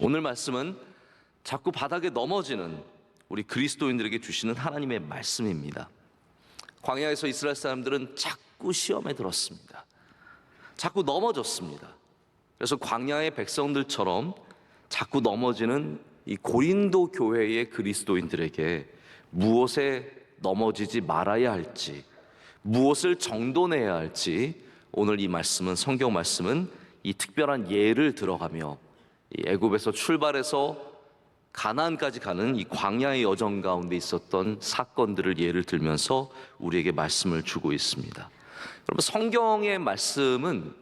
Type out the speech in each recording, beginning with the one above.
오늘 말씀은 자꾸 바닥에 넘어지는 우리 그리스도인들에게 주시는 하나님의 말씀입니다. 광야에서 이스라엘 사람들은 자꾸 시험에 들었습니다. 자꾸 넘어졌습니다. 그래서 광야의 백성들처럼 자꾸 넘어지는 이 고린도 교회의 그리스도인들에게 무엇에 넘어지지 말아야 할지, 무엇을 정돈해야 할지, 오늘 이 말씀은, 성경 말씀은 이 특별한 예를 들어가며 이 애굽에서 출발해서 가나안까지 가는 이 광야의 여정 가운데 있었던 사건들을 예를 들면서 우리에게 말씀을 주고 있습니다. 여러분, 성경의 말씀은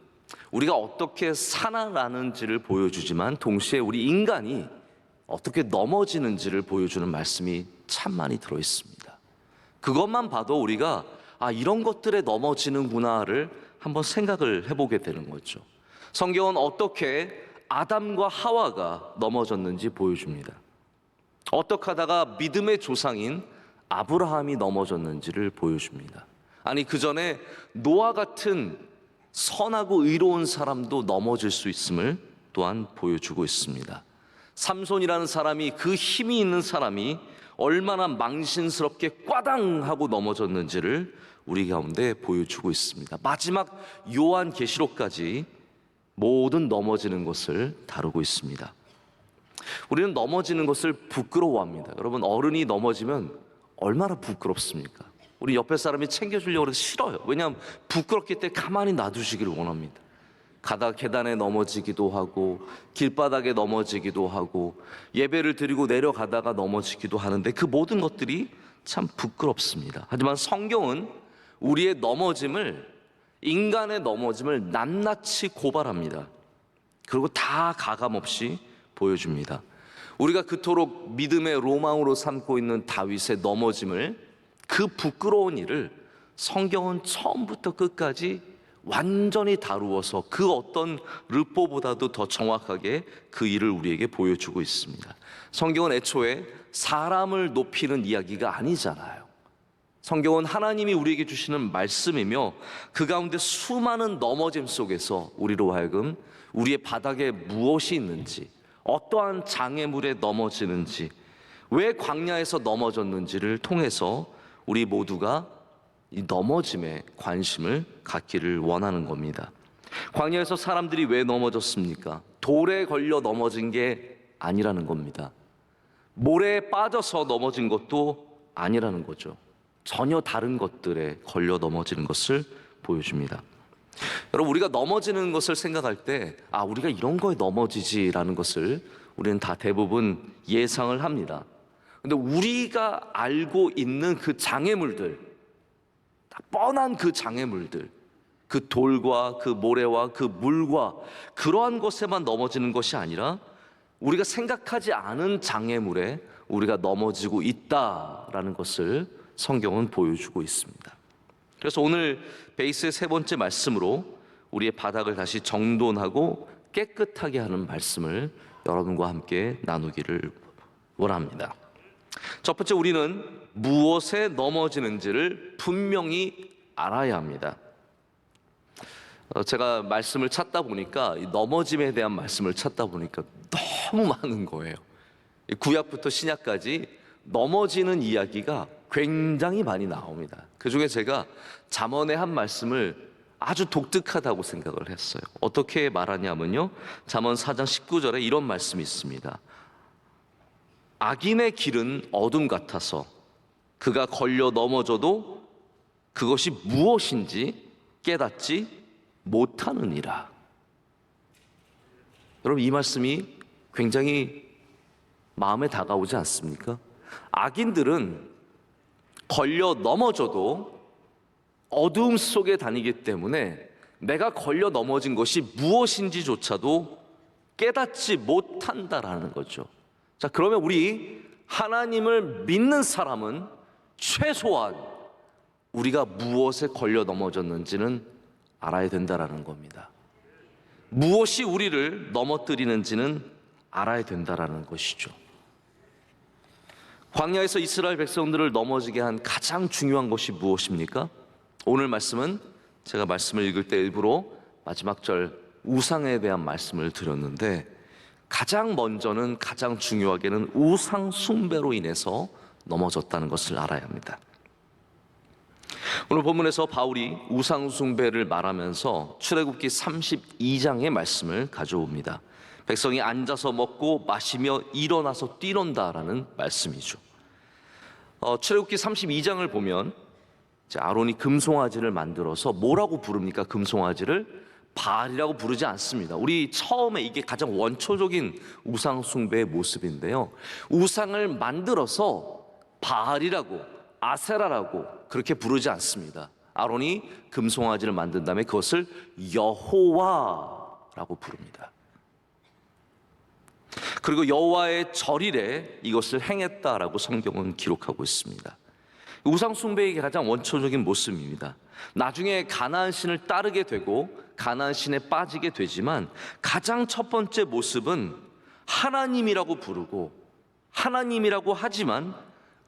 우리가 어떻게 살아나는지를 보여주지만 동시에 우리 인간이 어떻게 넘어지는지를 보여주는 말씀이 참 많이 들어있습니다. 그것만 봐도 우리가 이런 것들에 넘어지는구나를 한번 생각을 해보게 되는 거죠. 성경은 어떻게 아담과 하와가 넘어졌는지 보여줍니다. 어떻게 하다가 믿음의 조상인 아브라함이 넘어졌는지를 보여줍니다. 아니, 그 전에 노아 같은 선하고 의로운 사람도 넘어질 수 있음을 또한 보여주고 있습니다. 삼손이라는 사람이, 그 힘이 있는 사람이 얼마나 망신스럽게 꽈당하고 넘어졌는지를 우리 가운데 보여주고 있습니다. 마지막 요한계시록까지 모든 넘어지는 것을 다루고 있습니다. 우리는 넘어지는 것을 부끄러워합니다. 여러분, 어른이 넘어지면 얼마나 부끄럽습니까? 우리 옆에 사람이 챙겨주려고 해서 싫어요. 왜냐하면 부끄럽기 때문에 가만히 놔두시기를 원합니다. 가다가 계단에 넘어지기도 하고 길바닥에 넘어지기도 하고 예배를 드리고 내려가다가 넘어지기도 하는데 그 모든 것들이 참 부끄럽습니다. 하지만 성경은 우리의 넘어짐을, 인간의 넘어짐을 낱낱이 고발합니다. 그리고 다 가감없이 보여줍니다. 우리가 그토록 믿음의 로망으로 삼고 있는 다윗의 넘어짐을, 그 부끄러운 일을 성경은 처음부터 끝까지 완전히 다루어서 그 어떤 르포보다도 더 정확하게 그 일을 우리에게 보여주고 있습니다. 성경은 애초에 사람을 높이는 이야기가 아니잖아요. 성경은 하나님이 우리에게 주시는 말씀이며 그 가운데 수많은 넘어짐 속에서 우리로 하여금 우리의 바닥에 무엇이 있는지, 어떠한 장애물에 넘어지는지, 왜 광야에서 넘어졌는지를 통해서 우리 모두가 이 넘어짐에 관심을 갖기를 원하는 겁니다. 광야에서 사람들이 왜 넘어졌습니까? 돌에 걸려 넘어진 게 아니라는 겁니다. 모래에 빠져서 넘어진 것도 아니라는 거죠. 전혀 다른 것들에 걸려 넘어지는 것을 보여줍니다. 여러분, 우리가 넘어지는 것을 생각할 때 우리가 이런 거에 넘어지지라는 것을 우리는 다 대부분 예상을 합니다. 근데 우리가 알고 있는 그 장애물들, 뻔한 그 장애물들, 그 돌과 그 모래와 그 물과 그러한 것에만 넘어지는 것이 아니라 우리가 생각하지 않은 장애물에 우리가 넘어지고 있다라는 것을 성경은 보여주고 있습니다. 그래서 오늘 베이스의 세 번째 말씀으로 우리의 바닥을 다시 정돈하고 깨끗하게 하는 말씀을 여러분과 함께 나누기를 원합니다. 첫 번째, 우리는 무엇에 넘어지는지를 분명히 알아야 합니다. 제가 말씀을 찾다 보니까, 이 넘어짐에 대한 말씀을 찾다 보니까 너무 많은 거예요. 구약부터 신약까지 넘어지는 이야기가 굉장히 많이 나옵니다. 그 중에 제가 잠언의 한 말씀을 아주 독특하다고 생각을 했어요. 어떻게 말하냐면요, 잠언 4장 19절에 이런 말씀이 있습니다. 악인의 길은 어둠 같아서 그가 걸려 넘어져도 그것이 무엇인지 깨닫지 못하느니라. 여러분, 이 말씀이 굉장히 마음에 다가오지 않습니까? 악인들은 걸려 넘어져도 어두움 속에 다니기 때문에 내가 걸려 넘어진 것이 무엇인지조차도 깨닫지 못한다라는 거죠. 자, 그러면 우리 하나님을 믿는 사람은 최소한 우리가 무엇에 걸려 넘어졌는지는 알아야 된다라는 겁니다. 무엇이 우리를 넘어뜨리는지는 알아야 된다라는 것이죠. 광야에서 이스라엘 백성들을 넘어지게 한 가장 중요한 것이 무엇입니까? 오늘 말씀은 제가 말씀을 읽을 때 일부러 마지막 절 우상에 대한 말씀을 드렸는데, 가장 먼저는, 가장 중요하게는 우상 숭배로 인해서 넘어졌다는 것을 알아야 합니다. 오늘 본문에서 바울이 우상 숭배를 말하면서 출애굽기 32장의 말씀을 가져옵니다. 백성이 앉아서 먹고 마시며 일어나서 뛰논다라는 말씀이죠. 출애굽기 32장을 보면 아론이 금송아지를 만들어서 뭐라고 부릅니까? 금송아지를 바알이라고 부르지 않습니다. 우리 처음에 이게 가장 원초적인 우상 숭배의 모습인데요, 우상을 만들어서 바알이라고, 아세라라고 그렇게 부르지 않습니다. 아론이 금송아지를 만든 다음에 그것을 여호와라고 부릅니다. 그리고 여호와의 절일에 이것을 행했다라고 성경은 기록하고 있습니다. 우상 숭배의 가장 원초적인 모습입니다. 나중에 가나안 신을 따르게 되고 가나안 신에 빠지게 되지만 가장 첫 번째 모습은 하나님이라고 부르고 하나님이라고 하지만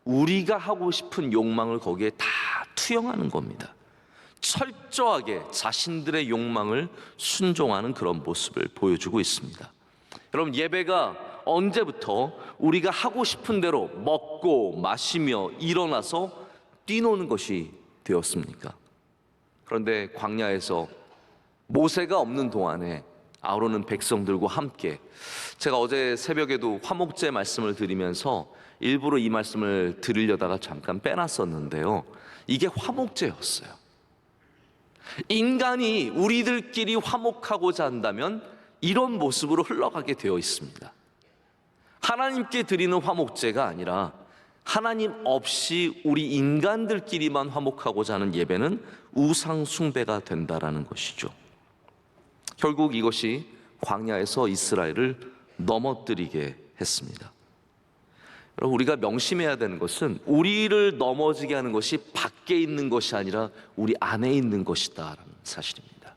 우리가 하고 싶은 욕망을 거기에 다 투영하는 겁니다. 철저하게 자신들의 욕망을 순종하는 그런 모습을 보여주고 있습니다. 여러분, 예배가 언제부터 우리가 하고 싶은 대로 먹고 마시며 일어나서 뛰노는 것이 되었습니까? 그런데 광야에서 모세가 없는 동안에 아론은 백성들과 함께, 제가 어제 새벽에도 화목제 말씀을 드리면서 일부러 이 말씀을 드리려다가 잠깐 빼놨었는데요, 이게 화목제였어요. 인간이 우리들끼리 화목하고자 한다면 이런 모습으로 흘러가게 되어 있습니다. 하나님께 드리는 화목제가 아니라 하나님 없이 우리 인간들끼리만 화목하고자 하는 예배는 우상 숭배가 된다라는 것이죠. 결국 이것이 광야에서 이스라엘을 넘어뜨리게 했습니다. 여러분, 우리가 명심해야 되는 것은 우리를 넘어지게 하는 것이 밖에 있는 것이 아니라 우리 안에 있는 것이다라는 사실입니다.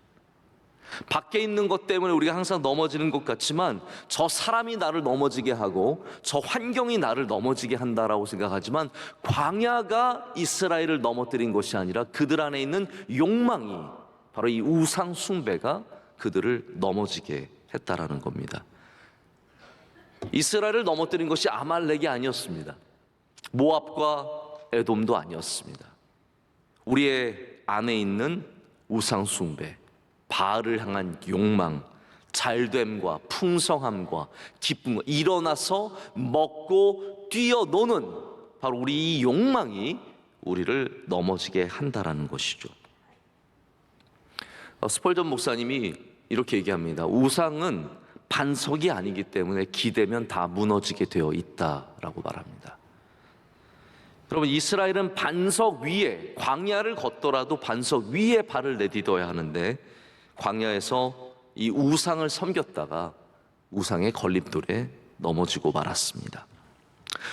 밖에 있는 것 때문에 우리가 항상 넘어지는 것 같지만 저 사람이 나를 넘어지게 하고 저 환경이 나를 넘어지게 한다라고 생각하지만 광야가 이스라엘을 넘어뜨린 것이 아니라 그들 안에 있는 욕망이, 바로 이 우상 숭배가 그들을 넘어지게 했다라는 겁니다. 이스라엘을 넘어뜨린 것이 아말렉이 아니었습니다. 모압과 에돔도 아니었습니다. 우리의 안에 있는 우상 숭배, 바알을 향한 욕망, 잘됨과 풍성함과 기쁨과 일어나서 먹고 뛰어노는 바로 우리 이 욕망이 우리를 넘어지게 한다라는 것이죠. 스펄전 목사님이 이렇게 얘기합니다. 우상은 반석이 아니기 때문에 기대면 다 무너지게 되어 있다라고 말합니다. 여러분, 이스라엘은 반석 위에, 광야를 걷더라도 반석 위에 발을 내딛어야 하는데 광야에서 이 우상을 섬겼다가 우상의 걸림돌에 넘어지고 말았습니다.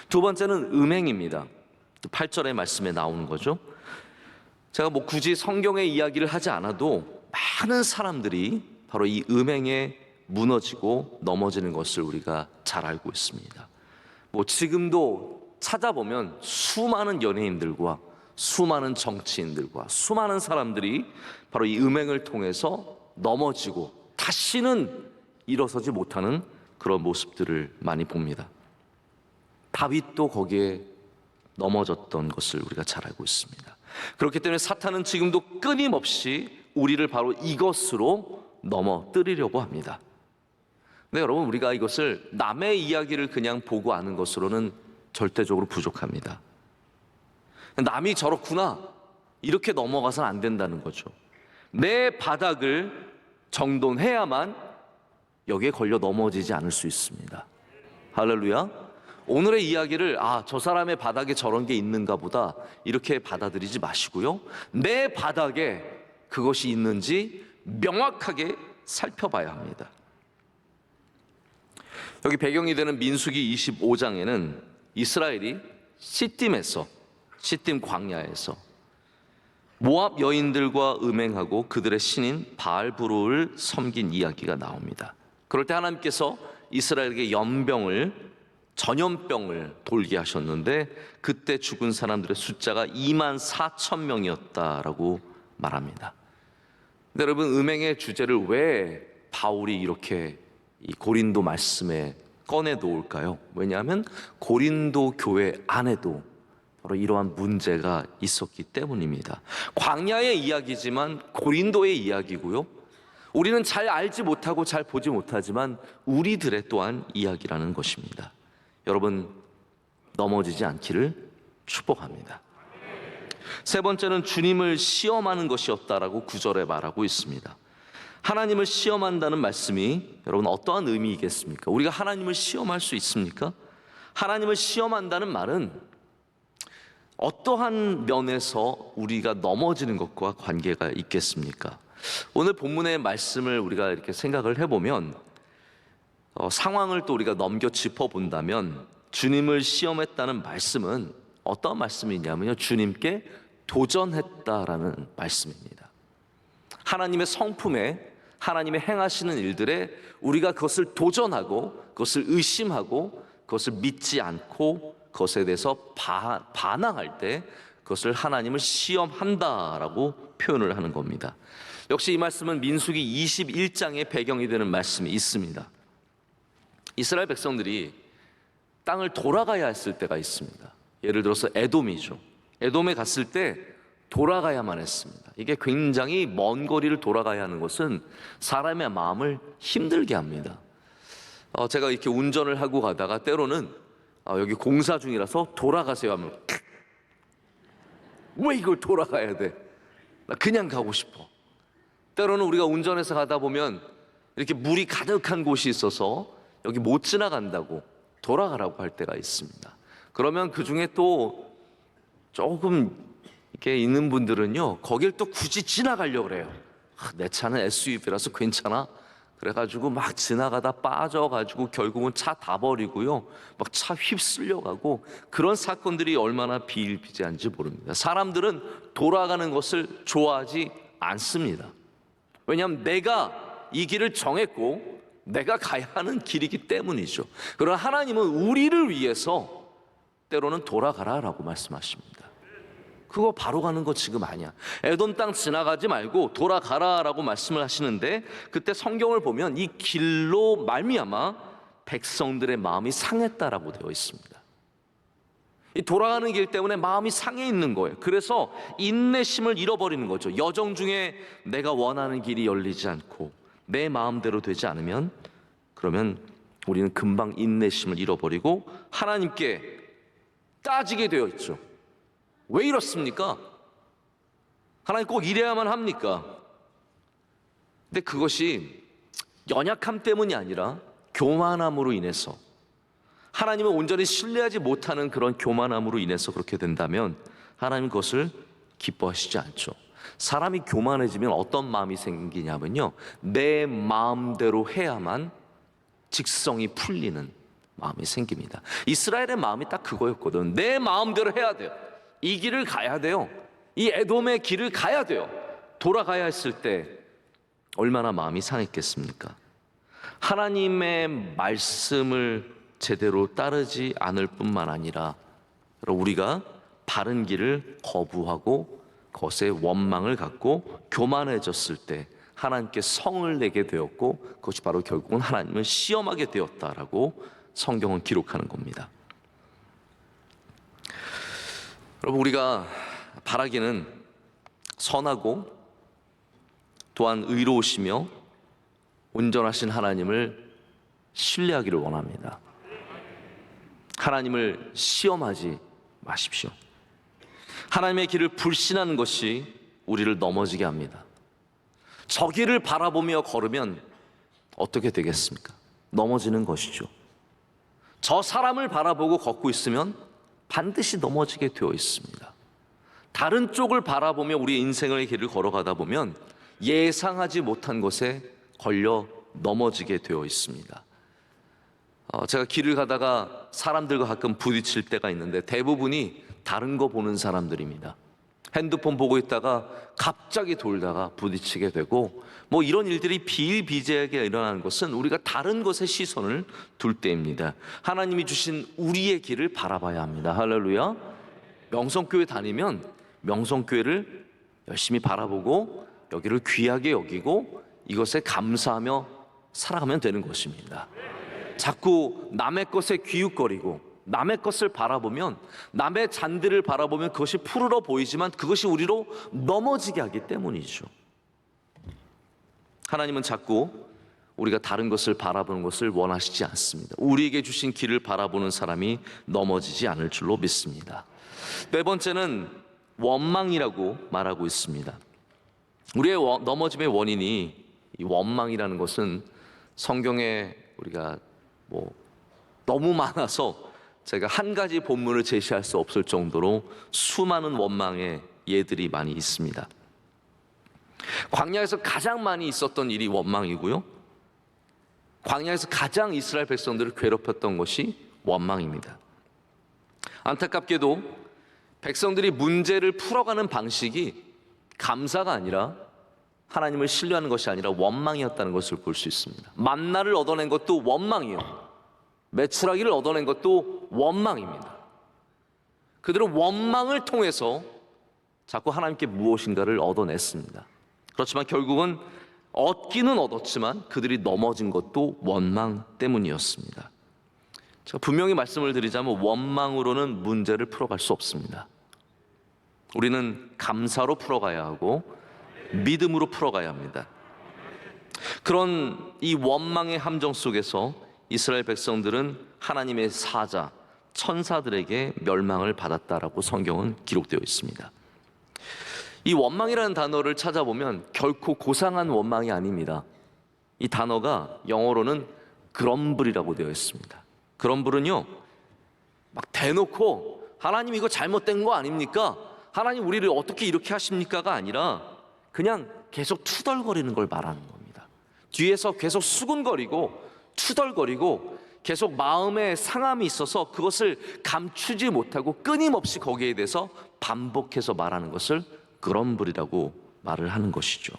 두 번째는 음행입니다. 8절의 말씀에 나오는 거죠. 제가 굳이 성경의 이야기를 하지 않아도 많은 사람들이 바로 이 음행에 무너지고 넘어지는 것을 우리가 잘 알고 있습니다. 지금도 찾아보면 수많은 연예인들과 수많은 정치인들과 수많은 사람들이 바로 이 음행을 통해서 넘어지고 다시는 일어서지 못하는 그런 모습들을 많이 봅니다. 다윗도 거기에 넘어졌던 것을 우리가 잘 알고 있습니다. 그렇기 때문에 사탄은 지금도 끊임없이 우리를 바로 이것으로 넘어뜨리려고 합니다. 근데 여러분, 우리가 이것을 남의 이야기를 그냥 보고 아는 것으로는 절대적으로 부족합니다. 남이 저렇구나, 이렇게 넘어가서는 안 된다는 거죠. 내 바닥을 정돈해야만 여기에 걸려 넘어지지 않을 수 있습니다. 할렐루야. 오늘의 이야기를 저 사람의 바닥에 저런 게 있는가 보다 이렇게 받아들이지 마시고요, 내 바닥에 그것이 있는지 명확하게 살펴봐야 합니다. 여기 배경이 되는 민수기 25장에는 이스라엘이 시딤 광야에서 모압 여인들과 음행하고 그들의 신인 바알브루를 섬긴 이야기가 나옵니다. 그럴 때 하나님께서 이스라엘에게 전염병을 돌게 하셨는데 그때 죽은 사람들의 숫자가 24,000명이었다라고 말합니다. 근데 여러분, 음행의 주제를 왜 바울이 이렇게 이 고린도 말씀에 꺼내 놓을까요? 왜냐하면 고린도 교회 안에도 바로 이러한 문제가 있었기 때문입니다. 광야의 이야기지만 고린도의 이야기고요. 우리는 잘 알지 못하고 잘 보지 못하지만 우리들의 또한 이야기라는 것입니다. 여러분, 넘어지지 않기를 축복합니다. 세 번째는 주님을 시험하는 것이었다라고 9절에 말하고 있습니다. 하나님을 시험한다는 말씀이 여러분 어떠한 의미이겠습니까? 우리가 하나님을 시험할 수 있습니까? 하나님을 시험한다는 말은 어떠한 면에서 우리가 넘어지는 것과 관계가 있겠습니까? 오늘 본문의 말씀을 우리가 이렇게 생각을 해보면 상황을 또 우리가 넘겨 짚어본다면 주님을 시험했다는 말씀은 어떤 말씀이냐면요, 주님께 도전했다라는 말씀입니다. 하나님의 성품에, 하나님의 행하시는 일들에 우리가 그것을 도전하고 그것을 의심하고 그것을 믿지 않고 그것에 대해서 반항할 때 그것을 하나님을 시험한다라고 표현을 하는 겁니다. 역시 이 말씀은 민수기 21장의 배경이 되는 말씀이 있습니다. 이스라엘 백성들이 땅을 돌아가야 했을 때가 있습니다. 예를 들어서 에돔이죠. 에돔에 갔을 때 돌아가야만 했습니다. 이게 굉장히 먼 거리를 돌아가야 하는 것은 사람의 마음을 힘들게 합니다. 제가 이렇게 운전을 하고 가다가 때로는 여기 공사 중이라서 돌아가세요 하면 왜 이걸 돌아가야 돼? 나 그냥 가고 싶어. 때로는 우리가 운전해서 가다 보면 이렇게 물이 가득한 곳이 있어서 여기 못 지나간다고 돌아가라고 할 때가 있습니다. 그러면 그 중에 또 조금 이렇게 있는 분들은요, 거길 또 굳이 지나가려고 그래요. 내 차는 SUV라서 괜찮아. 그래가지고 막 지나가다 빠져가지고 결국은 차 다 버리고요, 막 차 휩쓸려 가고, 그런 사건들이 얼마나 비일비재한지 모릅니다. 사람들은 돌아가는 것을 좋아하지 않습니다. 왜냐하면 내가 이 길을 정했고 내가 가야 하는 길이기 때문이죠. 그러나 하나님은 우리를 위해서 때로는 돌아가라라고 말씀하십니다. 그거 바로 가는 거 지금 아니야. 에돔 땅 지나가지 말고 돌아가라라고 말씀을 하시는데, 그때 성경을 보면 이 길로 말미암아 백성들의 마음이 상했다라고 되어 있습니다. 이 돌아가는 길 때문에 마음이 상해 있는 거예요. 그래서 인내심을 잃어버리는 거죠. 여정 중에 내가 원하는 길이 열리지 않고 내 마음대로 되지 않으면, 그러면 우리는 금방 인내심을 잃어버리고 하나님께 따지게 되어 있죠. 왜 이렇습니까? 하나님 꼭 이래야만 합니까? 근데 그것이 연약함 때문이 아니라 교만함으로 인해서, 하나님을 온전히 신뢰하지 못하는 그런 교만함으로 인해서 그렇게 된다면 하나님 그것을 기뻐하시지 않죠. 사람이 교만해지면 어떤 마음이 생기냐면요, 내 마음대로 해야만 직성이 풀리는 마음이 생깁니다. 이스라엘의 마음이 딱 그거였거든. 내 마음대로 해야 돼요. 이 길을 가야 돼요. 이 에돔의 길을 가야 돼요. 돌아가야 했을 때 얼마나 마음이 상했겠습니까? 하나님의 말씀을 제대로 따르지 않을 뿐만 아니라 우리가 바른 길을 거부하고 그것에 원망을 갖고 교만해졌을 때 하나님께 성을 내게 되었고, 그것이 바로 결국은 하나님을 시험하게 되었다라고 성경은 기록하는 겁니다. 여러분, 우리가 바라기는 선하고 또한 의로우시며 온전하신 하나님을 신뢰하기를 원합니다. 하나님을 시험하지 마십시오. 하나님의 길을 불신하는 것이 우리를 넘어지게 합니다. 저 길을 바라보며 걸으면 어떻게 되겠습니까? 넘어지는 것이죠. 저 사람을 바라보고 걷고 있으면 반드시 넘어지게 되어 있습니다. 다른 쪽을 바라보며 우리 인생의 길을 걸어가다 보면 예상하지 못한 것에 걸려 넘어지게 되어 있습니다. 제가 길을 가다가 사람들과 가끔 부딪힐 때가 있는데 대부분이 다른 거 보는 사람들입니다. 핸드폰 보고 있다가 갑자기 돌다가 부딪히게 되고, 뭐 이런 일들이 비일비재하게 일어나는 것은 우리가 다른 것에 시선을 둘 때입니다. 하나님이 주신 우리의 길을 바라봐야 합니다. 할렐루야. 명성교회 다니면 명성교회를 열심히 바라보고 여기를 귀하게 여기고 이것에 감사하며 살아가면 되는 것입니다. 자꾸 남의 것에 기웃거리고 남의 것을 바라보면, 남의 잔들을 바라보면 그것이 푸르러 보이지만 그것이 우리로 넘어지게 하기 때문이죠. 하나님은 자꾸 우리가 다른 것을 바라보는 것을 원하시지 않습니다. 우리에게 주신 길을 바라보는 사람이 넘어지지 않을 줄로 믿습니다. 네 번째는 원망이라고 말하고 있습니다. 우리의 넘어짐의 원인이, 이 원망이라는 것은 성경에 우리가 너무 많아서 제가 한 가지 본문을 제시할 수 없을 정도로 수많은 원망의 예들이 많이 있습니다. 광야에서 가장 많이 있었던 일이 원망이고요, 광야에서 가장 이스라엘 백성들을 괴롭혔던 것이 원망입니다. 안타깝게도 백성들이 문제를 풀어가는 방식이 감사가 아니라, 하나님을 신뢰하는 것이 아니라 원망이었다는 것을 볼 수 있습니다. 만나를 얻어낸 것도 원망이요, 메추라기를 얻어낸 것도 원망입니다. 그들은 원망을 통해서 자꾸 하나님께 무엇인가를 얻어냈습니다. 그렇지만 결국은 얻기는 얻었지만 그들이 넘어진 것도 원망 때문이었습니다. 제가 분명히 말씀을 드리자면 원망으로는 문제를 풀어갈 수 없습니다. 우리는 감사로 풀어가야 하고 믿음으로 풀어가야 합니다. 그런 이 원망의 함정 속에서 이스라엘 백성들은 하나님의 사자, 천사들에게 멸망을 받았다라고 성경은 기록되어 있습니다. 이 원망이라는 단어를 찾아보면 결코 고상한 원망이 아닙니다. 이 단어가 영어로는 그럼블이라고 되어 있습니다. 그럼블은요, 막 대놓고 하나님 이거 잘못된 거 아닙니까? 하나님 우리를 어떻게 이렇게 하십니까가 아니라 그냥 계속 투덜거리는 걸 말하는 겁니다. 뒤에서 계속 수군거리고 투덜거리고 계속 마음에 상함이 있어서 그것을 감추지 못하고 끊임없이 거기에 대해서 반복해서 말하는 것을 그럼블이라고 말을 하는 것이죠.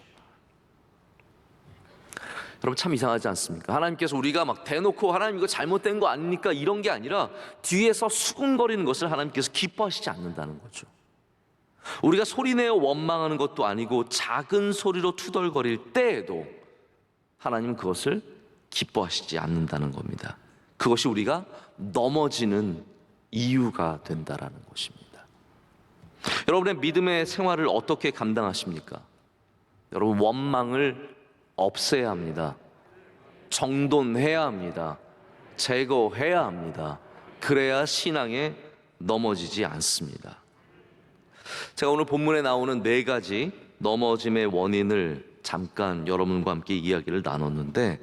여러분 참 이상하지 않습니까? 하나님께서 우리가 막 대놓고 하나님 이거 잘못된 거 아닙니까? 이런 게 아니라 뒤에서 수군거리는 것을 하나님께서 기뻐하시지 않는다는 거죠. 우리가 소리내어 원망하는 것도 아니고 작은 소리로 투덜거릴 때에도 하나님은 그것을 기뻐하시지 않는다는 겁니다. 그것이 우리가 넘어지는 이유가 된다라는 것입니다. 여러분의 믿음의 생활을 어떻게 감당하십니까? 여러분 원망을 없애야 합니다. 정돈해야 합니다. 제거해야 합니다. 그래야 신앙에 넘어지지 않습니다. 제가 오늘 본문에 나오는 4가지 넘어짐의 원인을 잠깐 여러분과 함께 이야기를 나눴는데,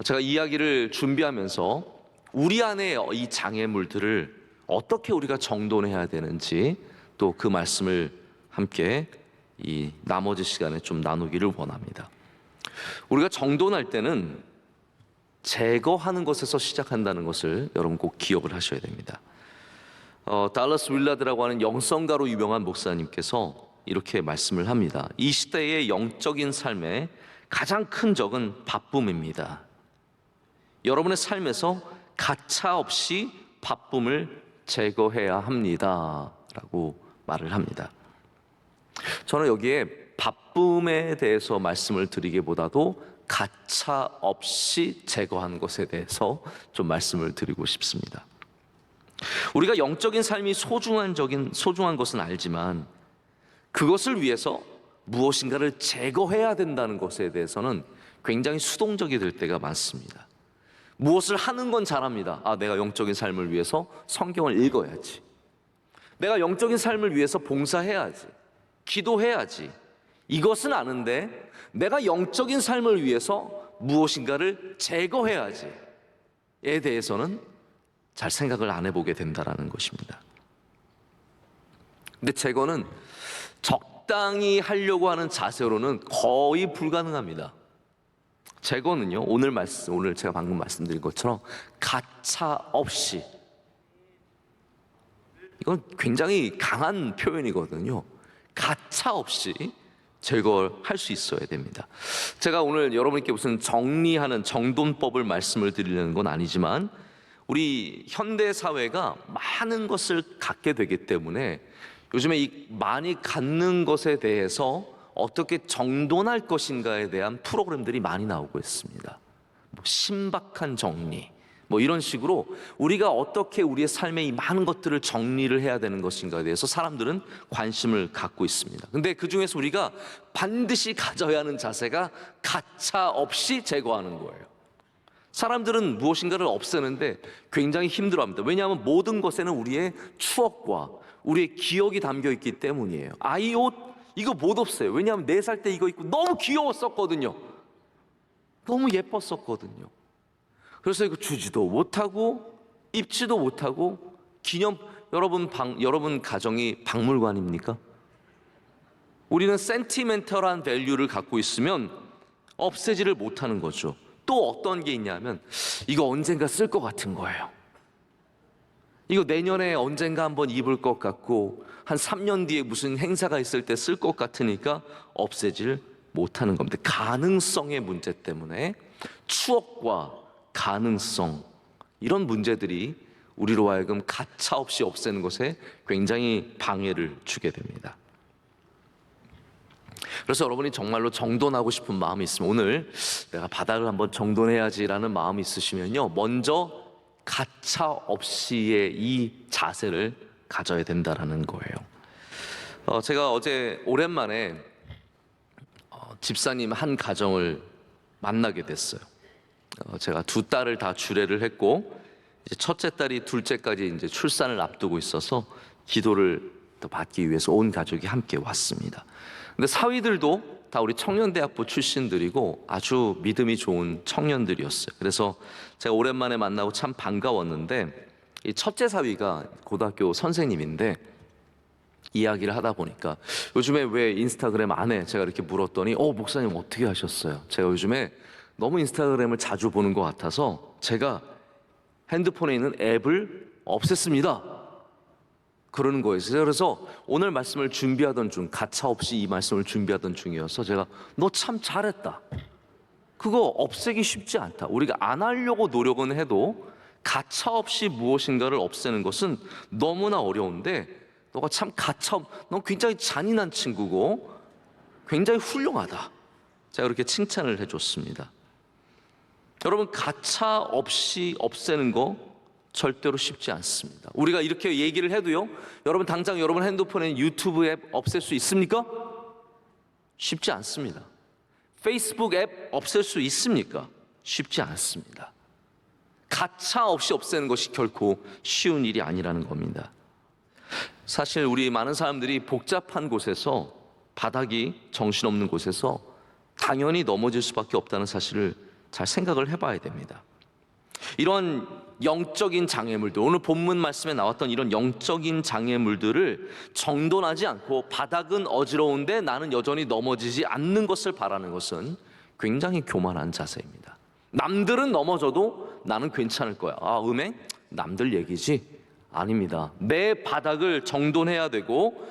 제가 이야기를 준비하면서 우리 안에 이 장애물들을 어떻게 우리가 정돈해야 되는지 또 그 말씀을 함께 이 나머지 시간에 좀 나누기를 원합니다. 우리가 정돈할 때는 제거하는 것에서 시작한다는 것을 여러분 꼭 기억을 하셔야 됩니다. 달러스 윌라드라고 하는 영성가로 유명한 목사님께서 이렇게 말씀을 합니다. 이 시대의 영적인 삶의 가장 큰 적은 바쁨입니다. 여러분의 삶에서 가차없이 바쁨을 제거해야 합니다 라고 말을 합니다. 저는 여기에 바쁨에 대해서 말씀을 드리기보다도 가차없이 제거하는 것에 대해서 좀 말씀을 드리고 싶습니다. 우리가 영적인 삶이 소중한 것은 알지만 그것을 위해서 무엇인가를 제거해야 된다는 것에 대해서는 굉장히 수동적이 될 때가 많습니다. 무엇을 하는 건 잘합니다. 내가 영적인 삶을 위해서 성경을 읽어야지, 내가 영적인 삶을 위해서 봉사해야지, 기도해야지, 이것은 아는데 내가 영적인 삶을 위해서 무엇인가를 제거해야지에 대해서는 잘 생각을 안 해보게 된다는 것입니다. 근데 제거는 적당히 하려고 하는 자세로는 거의 불가능합니다. 제거는요, 오늘 제가 방금 말씀드린 것처럼 가차없이, 이건 굉장히 강한 표현이거든요. 가차없이 제거할 수 있어야 됩니다. 제가 오늘 여러분께 무슨 정리하는 정돈법을 말씀을 드리려는 건 아니지만 우리 현대 사회가 많은 것을 갖게 되기 때문에 요즘에 이 많이 갖는 것에 대해서 어떻게 정돈할 것인가에 대한 프로그램들이 많이 나오고 있습니다. 신박한 정리, 뭐 이런 식으로 우리가 어떻게 우리의 삶의 이 많은 것들을 정리를 해야 되는 것인가에 대해서 사람들은 관심을 갖고 있습니다. 근데 그 중에서 우리가 반드시 가져야 하는 자세가 가차 없이 제거하는 거예요. 사람들은 무엇인가를 없애는데 굉장히 힘들어합니다. 왜냐하면 모든 것에는 우리의 추억과 우리의 기억이 담겨 있기 때문이에요. 아이 옷 이거 못 없애요. 왜냐하면 4살 때 이거 입고 너무 귀여웠었거든요. 너무 예뻤었거든요. 그래서 이거 주지도 못하고 입지도 못하고 여러분 가정이 박물관입니까? 우리는 센티멘털한 밸류를 갖고 있으면 없애지를 못하는 거죠. 또 어떤 게 있냐면 이거 언젠가 쓸 것 같은 거예요. 이거 내년에 언젠가 한번 입을 것 같고 한 3년 뒤에 무슨 행사가 있을 때 쓸 것 같으니까 없애질 못하는 겁니다. 가능성의 문제 때문에 추억과 가능성 이런 문제들이 우리로 하여금 가차없이 없애는 것에 굉장히 방해를 주게 됩니다. 그래서 여러분이 정말로 정돈하고 싶은 마음이 있으면 오늘 내가 바닥을 한번 정돈해야지라는 마음이 있으시면요, 먼저 가차 없이의 이 자세를 가져야 된다라는 거예요. 제가 어제 오랜만에 집사님 한 가정을 만나게 됐어요. 제가 2딸을 다 주례를 했고 이제 첫째 딸이 둘째까지 이제 출산을 앞두고 있어서 기도를 또 받기 위해서 온 가족이 함께 왔습니다. 근데 사위들도 다 우리 청년대학부 출신들이고 아주 믿음이 좋은 청년들이었어요. 그래서 제가 오랜만에 만나고 참 반가웠는데 이 첫째 사위가 고등학교 선생님인데 이야기를 하다 보니까 요즘에 왜 인스타그램 안 해? 제가 이렇게 물었더니 목사님 어떻게 하셨어요? 제가 요즘에 너무 인스타그램을 자주 보는 것 같아서 제가 핸드폰에 있는 앱을 없앴습니다. 그러는 거예요. 그래서 오늘 말씀을 준비하던 중, 가차없이 이 말씀을 준비하던 중이어서 제가 너 참 잘했다. 그거 없애기 쉽지 않다. 우리가 안 하려고 노력은 해도 가차없이 무엇인가를 없애는 것은 너무나 어려운데 너가 참 너 굉장히 잔인한 친구고 굉장히 훌륭하다. 제가 그렇게 칭찬을 해줬습니다. 여러분, 가차 없이 없애는 거 절대로 쉽지 않습니다. 우리가 이렇게 얘기를 해도요, 여러분 당장 여러분 핸드폰에 유튜브 앱 없앨 수 있습니까? 쉽지 않습니다. 페이스북 앱 없앨 수 있습니까? 쉽지 않습니다. 가차 없이 없애는 것이 결코 쉬운 일이 아니라는 겁니다. 사실 우리 많은 사람들이 복잡한 곳에서, 바닥이 정신없는 곳에서 당연히 넘어질 수밖에 없다는 사실을 잘 생각을 해봐야 됩니다. 이런 영적인 장애물들, 오늘 본문 말씀에 나왔던 이런 영적인 장애물들을 정돈하지 않고 바닥은 어지러운데 나는 여전히 넘어지지 않는 것을 바라는 것은 굉장히 교만한 자세입니다. 남들은 넘어져도 나는 괜찮을 거야. 음행? 남들 얘기지? 아닙니다. 내 바닥을 정돈해야 되고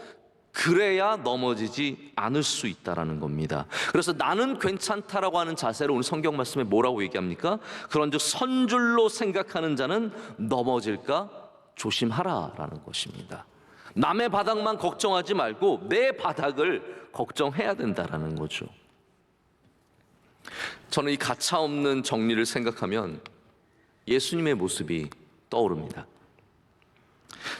그래야 넘어지지 않을 수 있다라는 겁니다. 그래서 나는 괜찮다라고 하는 자세로 오늘 성경 말씀에 뭐라고 얘기합니까? 그런즉 선줄로 생각하는 자는 넘어질까 조심하라라는 것입니다. 남의 바닥만 걱정하지 말고 내 바닥을 걱정해야 된다라는 거죠. 저는 이 가차없는 정리를 생각하면 예수님의 모습이 떠오릅니다.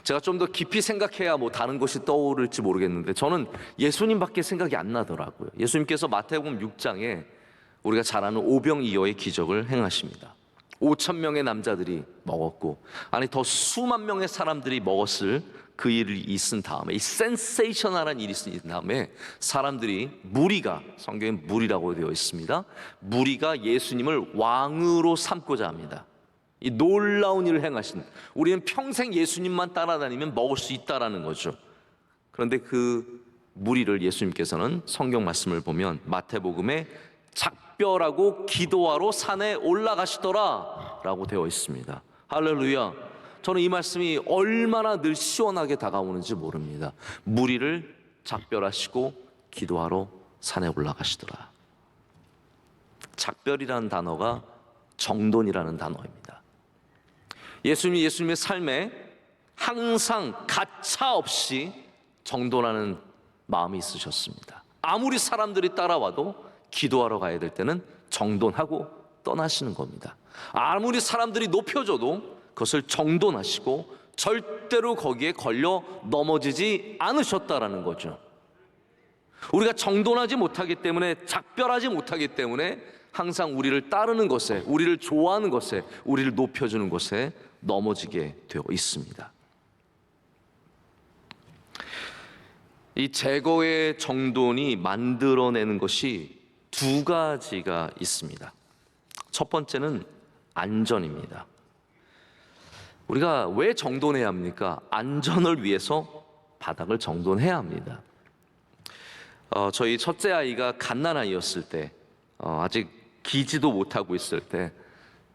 제가 좀 더 깊이 생각해야 다른 것이 떠오를지 모르겠는데 저는 예수님밖에 생각이 안 나더라고요. 예수님께서 마태복음 6장에 우리가 잘 아는 오병이어의 기적을 행하십니다. 5,000명의 남자들이 먹었고 더 수만 명의 사람들이 먹었을 그 일이 있은 다음에, 이 센세이셔널한 일이 있은 다음에 사람들이, 성경에 무리라고 되어 있습니다. 무리가 예수님을 왕으로 삼고자 합니다. 이 놀라운 일을 행하신, 우리는 평생 예수님만 따라다니면 먹을 수 있다라는 거죠. 그런데 그 무리를 예수님께서는 성경 말씀을 보면 마태복음에 작별하고 기도하러 산에 올라가시더라 라고 되어 있습니다. 할렐루야. 저는 이 말씀이 얼마나 늘 시원하게 다가오는지 모릅니다. 무리를 작별하시고 기도하러 산에 올라가시더라. 작별이라는 단어가 정돈이라는 단어입니다. 예수님의 삶에 항상 가차없이 정돈하는 마음이 있으셨습니다. 아무리 사람들이 따라와도 기도하러 가야 될 때는 정돈하고 떠나시는 겁니다. 아무리 사람들이 높여줘도 그것을 정돈하시고 절대로 거기에 걸려 넘어지지 않으셨다라는 거죠. 우리가 정돈하지 못하기 때문에, 작별하지 못하기 때문에 항상 우리를 따르는 것에, 우리를 좋아하는 것에, 우리를 높여주는 것에 넘어지게 되어 있습니다. 이 제거의 정돈이 만들어내는 것이 두 가지가 있습니다. 첫 번째는 안전입니다. 우리가 왜 정돈해야 합니까? 안전을 위해서 바닥을 정돈해야 합니다. 저희 첫째 아이가 갓난아이였을 때, 아직 기지도 못하고 있을 때,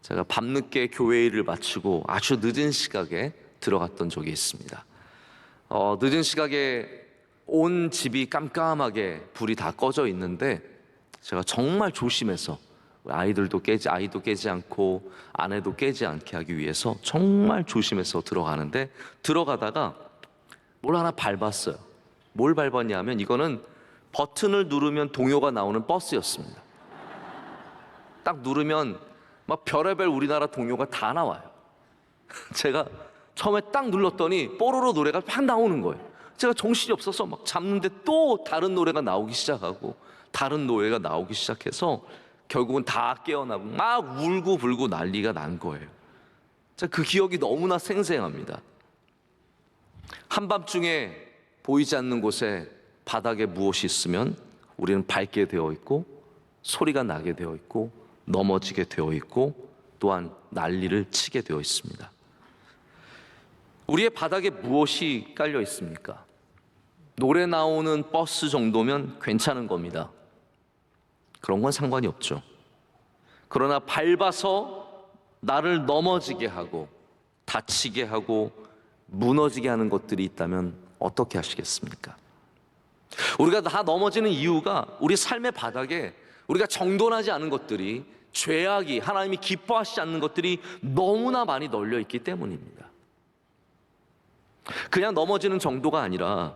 제가 밤늦게 교회 일을 마치고 아주 늦은 시각에 들어갔던 적이 있습니다. 늦은 시각에 온 집이 깜깜하게 불이 다 꺼져 있는데, 제가 정말 조심해서 아이도 깨지 않고 아내도 깨지 않게 하기 위해서 정말 조심해서 들어가는데, 들어가다가 뭘 하나 밟았어요. 뭘 밟았냐면, 이거는 버튼을 누르면 동요가 나오는 버스였습니다. 딱 누르면 막 별의별 우리나라 동요가 다 나와요. 제가 처음에 딱 눌렀더니 뽀로로 노래가 막 나오는 거예요. 제가 정신이 없어서 막 잡는데 또 다른 노래가 나오기 시작하고 다른 노래가 나오기 시작해서 결국은 다 깨어나고 막 울고 불고 난리가 난 거예요. 제가 그 기억이 너무나 생생합니다. 한밤중에 보이지 않는 곳에 바닥에 무엇이 있으면 우리는 밟게 되어 있고, 소리가 나게 되어 있고, 넘어지게 되어 있고, 또한 난리를 치게 되어 있습니다. 우리의 바닥에 무엇이 깔려 있습니까? 노래 나오는 버스 정도면 괜찮은 겁니다. 그런 건 상관이 없죠. 그러나 밟아서 나를 넘어지게 하고 다치게 하고 무너지게 하는 것들이 있다면 어떻게 하시겠습니까? 우리가 다 넘어지는 이유가 우리 삶의 바닥에 우리가 정돈하지 않은 것들이, 죄악이, 하나님이 기뻐하시지 않는 것들이 너무나 많이 널려 있기 때문입니다. 그냥 넘어지는 정도가 아니라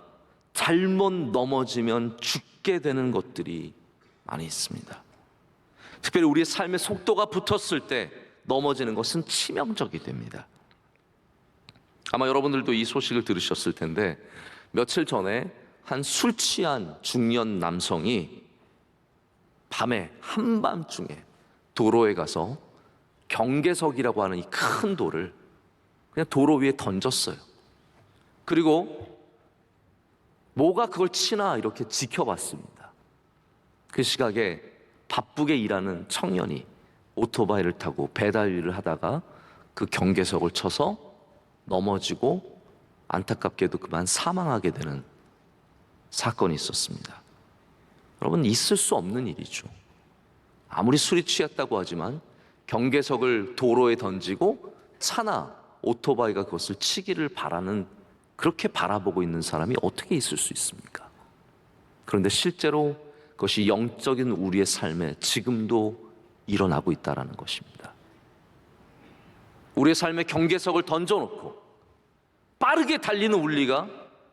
잘못 넘어지면 죽게 되는 것들이 많이 있습니다. 특별히 우리의 삶의 속도가 붙었을 때 넘어지는 것은 치명적이 됩니다. 아마 여러분들도 이 소식을 들으셨을 텐데, 며칠 전에 한 술 취한 중년 남성이 밤에 한밤중에 도로에 가서 경계석이라고 하는 이 큰 돌을 그냥 도로 위에 던졌어요. 그리고 뭐가 그걸 치나 이렇게 지켜봤습니다. 그 시각에 바쁘게 일하는 청년이 오토바이를 타고 배달 일을 하다가 그 경계석을 쳐서 넘어지고 안타깝게도 그만 사망하게 되는 사건이 있었습니다. 여러분, 있을 수 없는 일이죠. 아무리 술이 취했다고 하지만 경계석을 도로에 던지고 차나 오토바이가 그것을 치기를 바라는, 그렇게 바라보고 있는 사람이 어떻게 있을 수 있습니까? 그런데 실제로 그것이 영적인 우리의 삶에 지금도 일어나고 있다는 것입니다. 우리의 삶에 경계석을 던져놓고 빠르게 달리는 우리가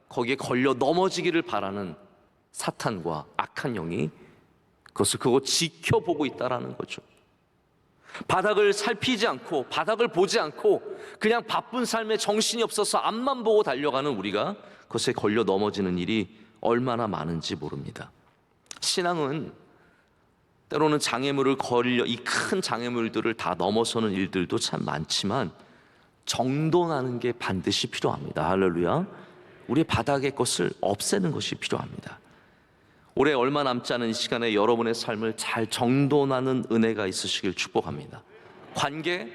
거기에 걸려 넘어지기를 바라는 사탄과 악한 영이 그거 지켜보고 있다는 거죠. 바닥을 살피지 않고, 바닥을 보지 않고 그냥 바쁜 삶에 정신이 없어서 앞만 보고 달려가는 우리가 그것에 걸려 넘어지는 일이 얼마나 많은지 모릅니다. 신앙은 때로는 장애물을 걸려, 이 큰 장애물들을 다 넘어서는 일들도 참 많지만 정돈하는 게 반드시 필요합니다. 할렐루야. 우리의 바닥의 것을 없애는 것이 필요합니다. 올해 얼마 남지 않은 이 시간에 여러분의 삶을 잘 정돈하는 은혜가 있으시길 축복합니다. 관계,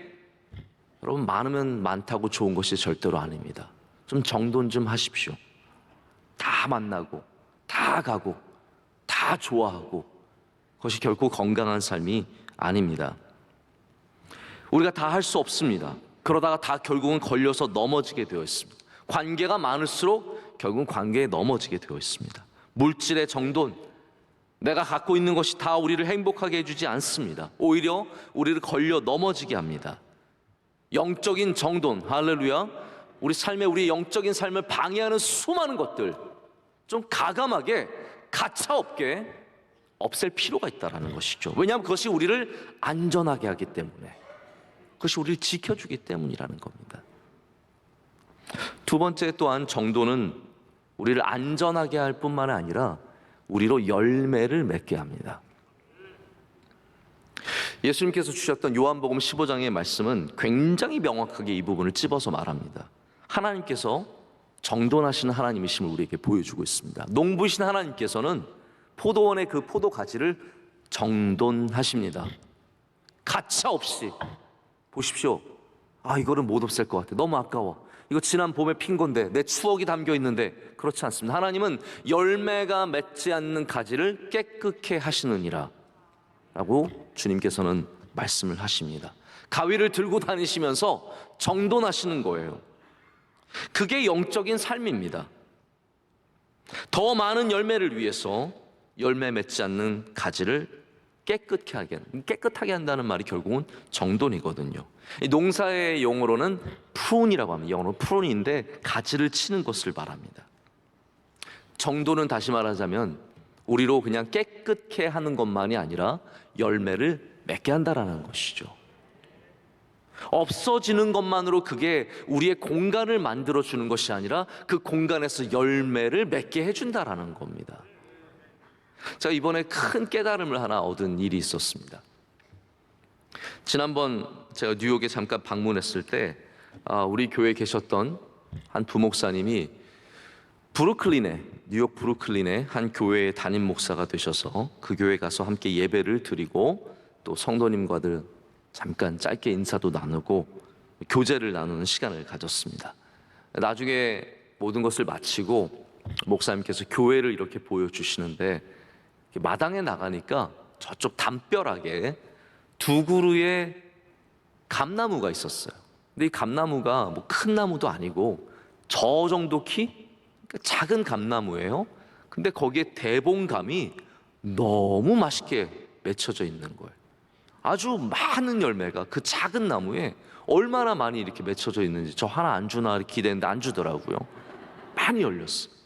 여러분 많으면 많다고 좋은 것이 절대로 아닙니다. 좀 정돈 좀 하십시오. 다 만나고 다 가고 다 좋아하고 그것이 결코 건강한 삶이 아닙니다. 우리가 다 할 수 없습니다. 그러다가 다 결국은 걸려서 넘어지게 되어 있습니다. 관계가 많을수록 결국은 관계에 넘어지게 되어 있습니다. 물질의 정돈, 내가 갖고 있는 것이 다 우리를 행복하게 해주지 않습니다. 오히려 우리를 걸려 넘어지게 합니다. 영적인 정돈, 할렐루야. 우리 삶에, 우리 영적인 삶을 방해하는 수많은 것들 좀 가감하게, 가차없게 없앨 필요가 있다는 것이죠. 왜냐하면 그것이 우리를 안전하게 하기 때문에, 그것이 우리를 지켜주기 때문이라는 겁니다. 두 번째 또한 정도는 우리를 안전하게 할 뿐만 아니라 우리로 열매를 맺게 합니다. 예수님께서 주셨던 요한복음 15장의 말씀은 굉장히 명확하게 이 부분을 찝어서 말합니다. 하나님께서 정돈하시는 하나님이심을 우리에게 보여주고 있습니다. 농부이신 하나님께서는 포도원의 그 포도 가지를 정돈하십니다. 가차 없이. 보십시오. 이거는 못 없앨 것 같아. 너무 아까워. 이거 지난 봄에 핀 건데 내 추억이 담겨 있는데. 그렇지 않습니다. 하나님은 열매가 맺지 않는 가지를 깨끗게 하시느니라 라고 주님께서는 말씀을 하십니다. 가위를 들고 다니시면서 정돈하시는 거예요. 그게 영적인 삶입니다. 더 많은 열매를 위해서 열매 맺지 않는 가지를 깨끗하게 한다는 말이 결국은 정돈이거든요. 농사의 용어로는 프룬이라고 합니다. 영어로 프룬인데 가지를 치는 것을 말합니다. 정돈은 다시 말하자면 우리로 그냥 깨끗게 하는 것만이 아니라 열매를 맺게 한다라는 것이죠. 없어지는 것만으로 그게 우리의 공간을 만들어주는 것이 아니라 그 공간에서 열매를 맺게 해준다라는 겁니다. 제가 이번에 큰 깨달음을 하나 얻은 일이 있었습니다. 지난번 제가 뉴욕에 잠깐 방문했을 때 우리 교회에 계셨던 한 부목사님이 뉴욕 브루클린의 한 교회의 담임 목사가 되셔서 그 교회에 가서 함께 예배를 드리고 또 성도님과들 잠깐 짧게 인사도 나누고 교제를 나누는 시간을 가졌습니다. 나중에 모든 것을 마치고 목사님께서 교회를 이렇게 보여주시는데 마당에 나가니까 저쪽 담벼락에 두 그루의 감나무가 있었어요. 근데 이 감나무가 뭐 큰 나무도 아니고 저 정도 키? 작은 감나무예요. 근데 거기에 대봉감이 너무 맛있게 맺혀져 있는 거예요. 아주 많은 열매가 그 작은 나무에 얼마나 많이 이렇게 맺혀져 있는지 저 하나 안 주나 기대했는데 안 주더라고요. 많이 열렸어요.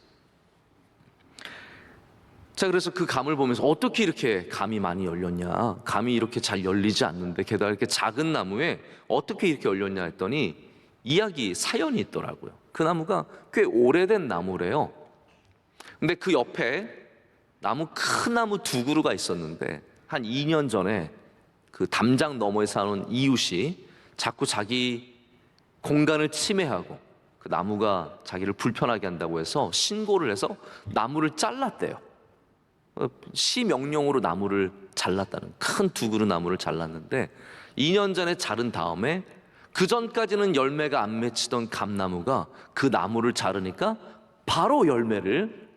자, 그래서 그 감을 보면서 어떻게 이렇게 감이 많이 열렸냐, 감이 이렇게 잘 열리지 않는데 게다가 이렇게 작은 나무에 어떻게 이렇게 열렸냐 했더니 사연이 있더라고요. 그 나무가 꽤 오래된 나무래요. 근데 그 옆에 큰 나무 두 그루가 있었는데 한 2년 전에 그 담장 너머에 사는 이웃이 자꾸 자기 공간을 침해하고 그 나무가 자기를 불편하게 한다고 해서 신고를 해서 나무를 잘랐대요. 시명령으로 나무를 잘랐다는, 큰 두 그루 나무를 잘랐는데 2년 전에 자른 다음에 그 전까지는 열매가 안 맺히던 감나무가 그 나무를 자르니까 바로 열매를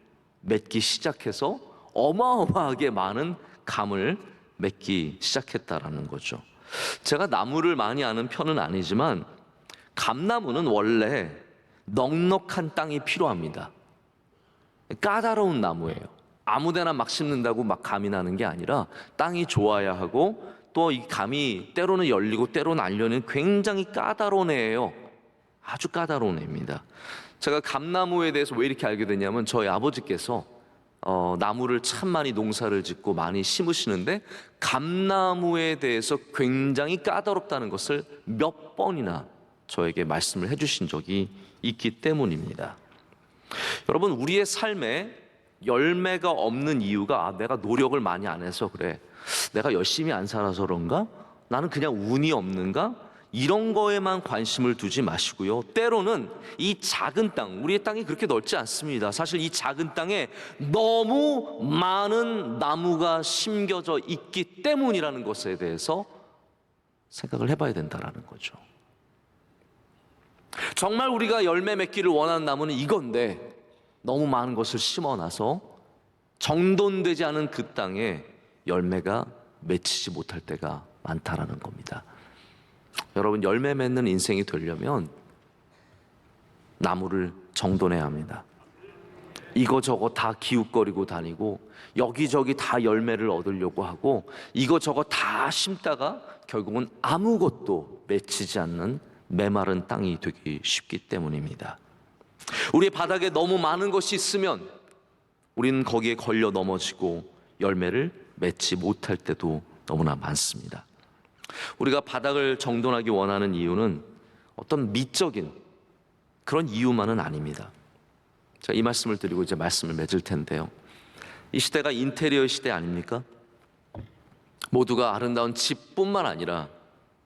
맺기 시작해서 어마어마하게 많은 감을 맺기 시작했다라는 거죠. 제가 나무를 많이 아는 편은 아니지만 감나무는 원래 넉넉한 땅이 필요합니다. 까다로운 나무예요. 아무데나 막 심는다고 막 감이 나는 게 아니라 땅이 좋아야 하고 또 이 감이 때로는 열리고 때로는 안 열리는 굉장히 까다로운 애예요. 아주 까다로운 애입니다. 제가 감나무에 대해서 왜 이렇게 알게 됐냐면 저희 아버지께서 나무를 참 많이 농사를 짓고 많이 심으시는데 감나무에 대해서 굉장히 까다롭다는 것을 몇 번이나 저에게 말씀을 해주신 적이 있기 때문입니다. 여러분, 우리의 삶에 열매가 없는 이유가 내가 노력을 많이 안 해서 그래, 내가 열심히 안 살아서 그런가, 나는 그냥 운이 없는가, 이런 거에만 관심을 두지 마시고요. 때로는 이 작은 땅, 우리의 땅이 그렇게 넓지 않습니다. 사실 이 작은 땅에 너무 많은 나무가 심겨져 있기 때문이라는 것에 대해서 생각을 해봐야 된다는 거죠. 정말 우리가 열매 맺기를 원하는 나무는 이건데 너무 많은 것을 심어놔서 정돈되지 않은 그 땅에 열매가 맺히지 못할 때가 많다라는 겁니다. 여러분, 열매 맺는 인생이 되려면 나무를 정돈해야 합니다. 이거저거 다 기웃거리고 다니고 여기저기 다 열매를 얻으려고 하고 이거저거 다 심다가 결국은 아무것도 맺히지 않는 메마른 땅이 되기 쉽기 때문입니다. 우리의 바닥에 너무 많은 것이 있으면 우리는 거기에 걸려 넘어지고 열매를 맺지 못할 때도 너무나 많습니다. 우리가 바닥을 정돈하기 원하는 이유는 어떤 미적인 그런 이유만은 아닙니다. 자, 이 말씀을 드리고 이제 말씀을 맺을 텐데요. 이 시대가 인테리어 시대 아닙니까? 모두가 아름다운 집뿐만 아니라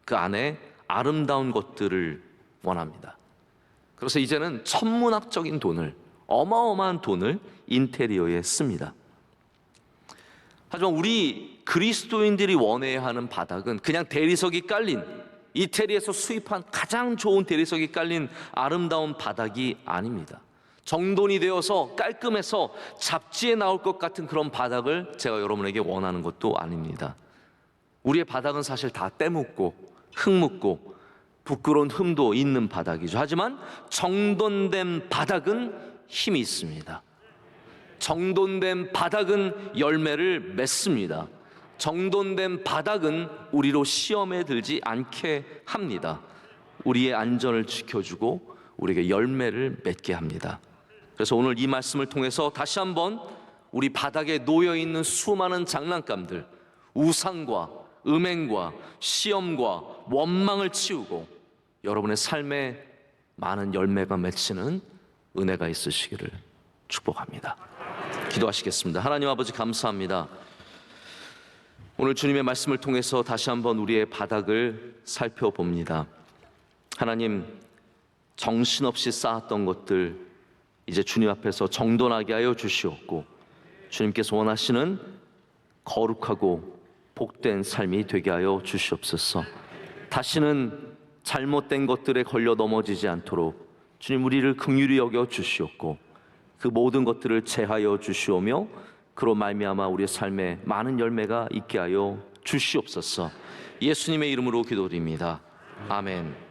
그 안에 아름다운 것들을 원합니다. 그래서 이제는 천문학적인 돈을, 어마어마한 돈을 인테리어에 씁니다. 하지만 우리 그리스도인들이 원해야 하는 바닥은 그냥 대리석이 깔린, 이태리에서 수입한 가장 좋은 대리석이 깔린 아름다운 바닥이 아닙니다. 정돈이 되어서 깔끔해서 잡지에 나올 것 같은 그런 바닥을 제가 여러분에게 원하는 것도 아닙니다. 우리의 바닥은 사실 다 때묻고 흙 묻고 부끄러운 흠도 있는 바닥이죠. 하지만 정돈된 바닥은 힘이 있습니다. 정돈된 바닥은 열매를 맺습니다. 정돈된 바닥은 우리로 시험에 들지 않게 합니다. 우리의 안전을 지켜주고 우리에게 열매를 맺게 합니다. 그래서 오늘 이 말씀을 통해서 다시 한번 우리 바닥에 놓여있는 수많은 장난감들, 우상과 음행과 시험과 원망을 치우고 여러분의 삶에 많은 열매가 맺히는 은혜가 있으시기를 축복합니다. 기도하시겠습니다. 하나님 아버지, 감사합니다. 오늘 주님의 말씀을 통해서 다시 한번 우리의 바닥을 살펴봅니다. 하나님, 정신없이 쌓았던 것들 이제 주님 앞에서 정돈하게 하여 주시옵고, 주님께서 원하시는 거룩하고 복된 삶이 되게 하여 주시옵소서. 다시는 잘못된 것들에 걸려 넘어지지 않도록 주님 우리를 긍휼히 여겨 주시옵고, 그 모든 것들을 제하여 주시오며 그로 말미암아 우리의 삶에 많은 열매가 있게 하여 주시옵소서. 예수님의 이름으로 기도드립니다. 아멘.